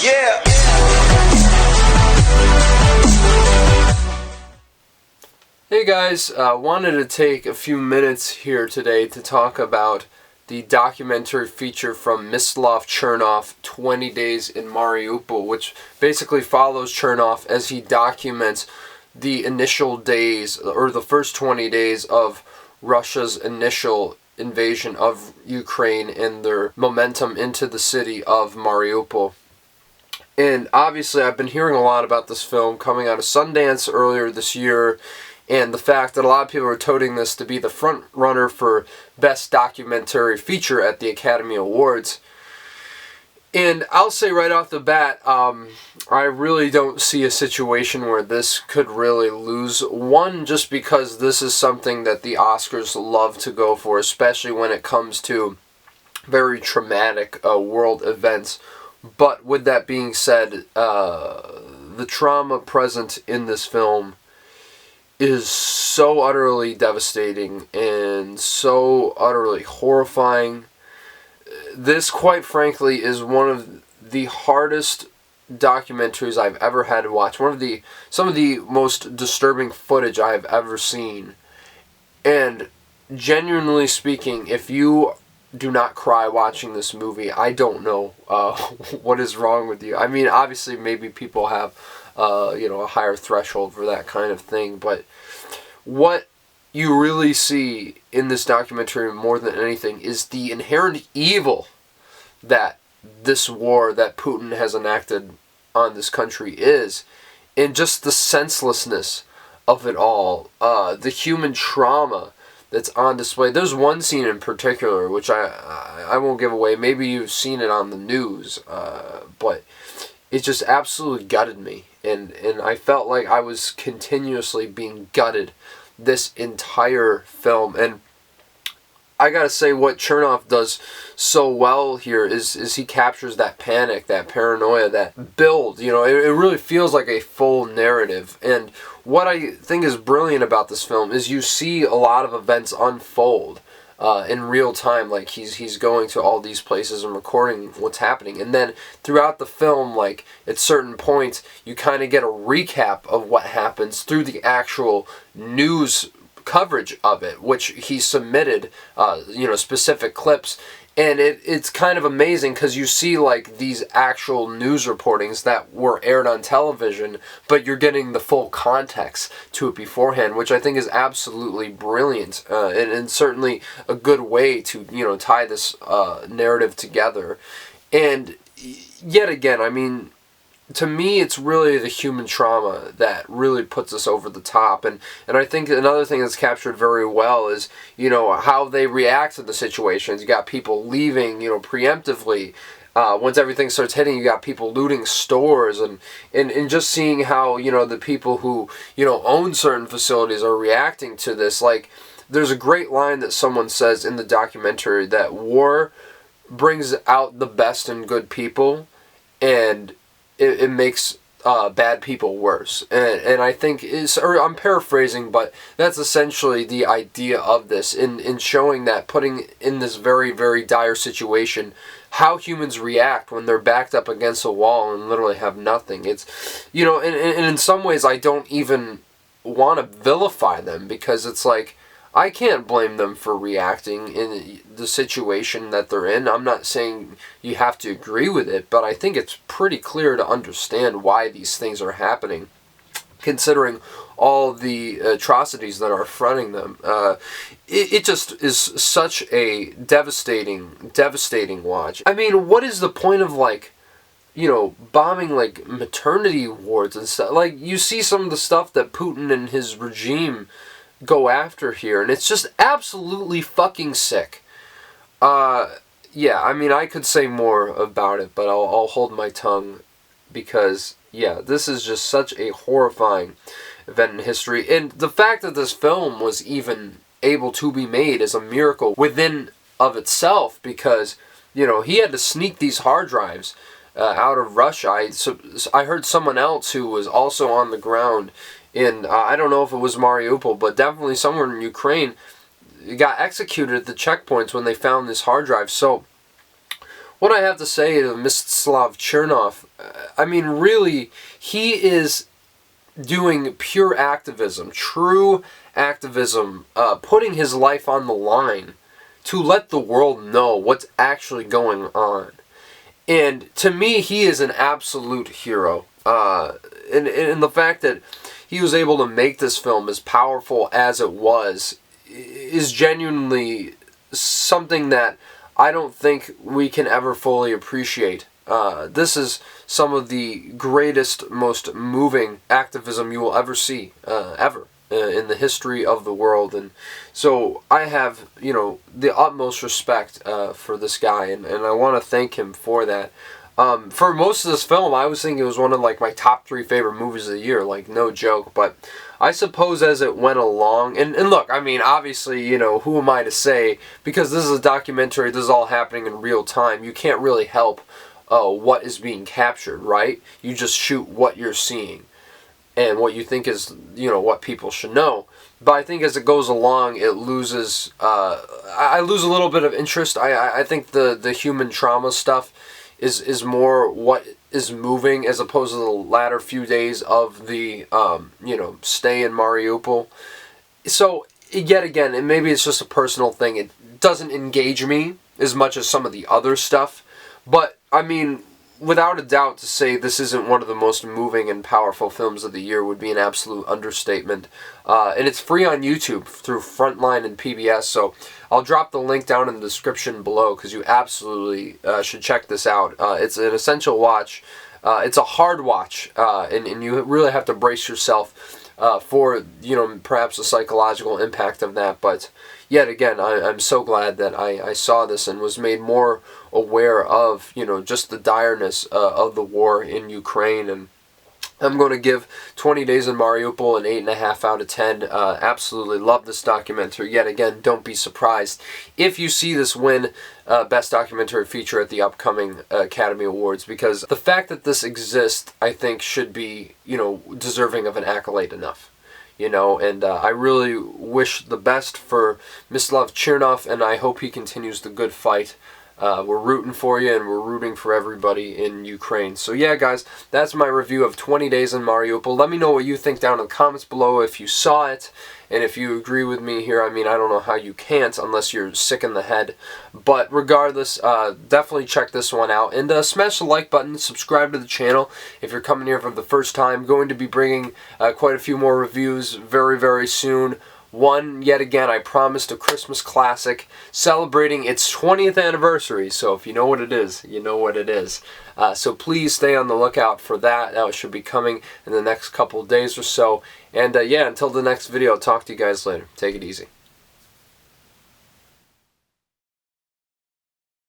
Yeah. Hey guys, wanted to take a few minutes here today to talk about the documentary feature from Msytslav Chernov, 20 Days in Mariupol, which basically follows Chernov as he documents the initial days, or the first 20 days of Russia's initial invasion of Ukraine and their momentum into the city of Mariupol. And obviously I've been hearing a lot about this film coming out of Sundance earlier this year, and the fact that a lot of people are touting this to be the front runner for Best Documentary Feature at the Academy Awards. And I'll say right off the bat, I really don't see a situation where this could really lose. One, just because this is something that the Oscars love to go for, especially when it comes to very traumatic world events. But with that being said, the trauma present in this film is so utterly devastating and so utterly horrifying. This, quite frankly, is one of the hardest documentaries I've ever had to watch. Some of the most disturbing footage I have ever seen. And genuinely speaking, if you do not cry watching this movie, I don't know what is wrong with you. I mean, obviously, maybe people have a higher threshold for that kind of thing, but what you really see in this documentary more than anything is the inherent evil that this war that Putin has enacted on this country is, and just the senselessness of it all, the human trauma that's on display. There's one scene in particular, which I won't give away, maybe you've seen it on the news, but it just absolutely gutted me, and I felt like I was continuously being gutted this entire film. And I gotta say, what Chernov does so well here is he captures that panic, that paranoia, that build. It really feels like a full narrative. And what I think is brilliant about this film is you see a lot of events unfold in real time. Like he's going to all these places and recording what's happening, and then throughout the film, like at certain points, you kind of get a recap of what happens through the actual news coverage of it, which he submitted, specific clips. And it's kind of amazing because you see like these actual news reportings that were aired on television, but you're getting the full context to it beforehand, which I think is absolutely brilliant, and certainly a good way to tie this narrative together. And yet again, I mean, to me, it's really the human trauma that really puts us over the top. And I think another thing that's captured very well is, how they react to the situations. You got people leaving, preemptively. Once everything starts hitting, you got people looting stores, and just seeing how, the people who, own certain facilities are reacting to this. Like, there's a great line that someone says in the documentary that war brings out the best in good people, and it makes bad people worse. And I think I'm paraphrasing, but that's essentially the idea of this, in showing that, putting in this very, very dire situation, how humans react when they're backed up against a wall and literally have nothing. It's, and in some ways I don't even want to vilify them, because it's like, I can't blame them for reacting in the situation that they're in. I'm not saying you have to agree with it, but I think it's pretty clear to understand why these things are happening, considering all the atrocities that are fronting them. It just is such a devastating watch. I mean, what is the point of, bombing, maternity wards and stuff? Like, you see some of the stuff that Putin and his regime go after here, and it's just absolutely fucking sick. I mean, I could say more about it, but I'll hold my tongue, because this is just such a horrifying event in history. And the fact that this film was even able to be made is a miracle within of itself, because he had to sneak these hard drives out of Russia. I heard someone else who was also on the ground in, I don't know if it was Mariupol, but definitely somewhere in Ukraine, got executed at the checkpoints when they found this hard drive. So what I have to say to Mstyslav Chernov, I mean, really, he is doing pure activism, true activism, putting his life on the line to let the world know what's actually going on. And to me, he is an absolute hero. And the fact that he was able to make this film as powerful as it was is genuinely something that I don't think we can ever fully appreciate. This is some of the greatest, most moving activism you will ever see, ever, in the history of the world. And so I have, the utmost respect for this guy, and I want to thank him for that. For most of this film, I was thinking it was one of my top 3 favorite movies of the year, no joke. But I suppose as it went along, and look, I mean, obviously, who am I to say, because this is a documentary, this is all happening in real time, you can't really help what is being captured, right? You just shoot what you're seeing and what you think is, what people should know. But I think as it goes along, it loses, I lose a little bit of interest. I think the human trauma stuff is more what is moving, as opposed to the latter few days of the, stay in Mariupol. So, yet again, and maybe it's just a personal thing, it doesn't engage me as much as some of the other stuff. But, I mean, without a doubt, to say this isn't one of the most moving and powerful films of the year would be an absolute understatement. And it's free on YouTube through Frontline and PBS, so I'll drop the link down in the description below, because you absolutely should check this out. It's an essential watch. It's a hard watch, and you really have to brace yourself for, perhaps the psychological impact of that. But yet again, I'm so glad that I saw this and was made more aware of, just the direness of the war in Ukraine. And I'm going to give 20 Days in Mariupol an 8.5 out of 10. Absolutely love this documentary. Yet again, don't be surprised if you see this win Best Documentary Feature at the upcoming Academy Awards, because the fact that this exists, I think, should be, deserving of an accolade enough. And I really wish the best for Mstyslav Chernov, and I hope he continues the good fight. We're rooting for you, and we're rooting for everybody in Ukraine. So yeah, guys, that's my review of 20 Days in Mariupol. Let me know what you think down in the comments below if you saw it, and if you agree with me here. I mean, I don't know how you can't unless you're sick in the head. But regardless, definitely check this one out. And smash the like button, subscribe to the channel if you're coming here for the first time. Going to be bringing quite a few more reviews very, very soon. One, yet again, I promised, a Christmas classic celebrating its 20th anniversary. So if you know what it is, you know what it is. So please stay on the lookout for that. That should be coming in the next couple of days or so. And yeah, until the next video, I'll talk to you guys later. Take it easy.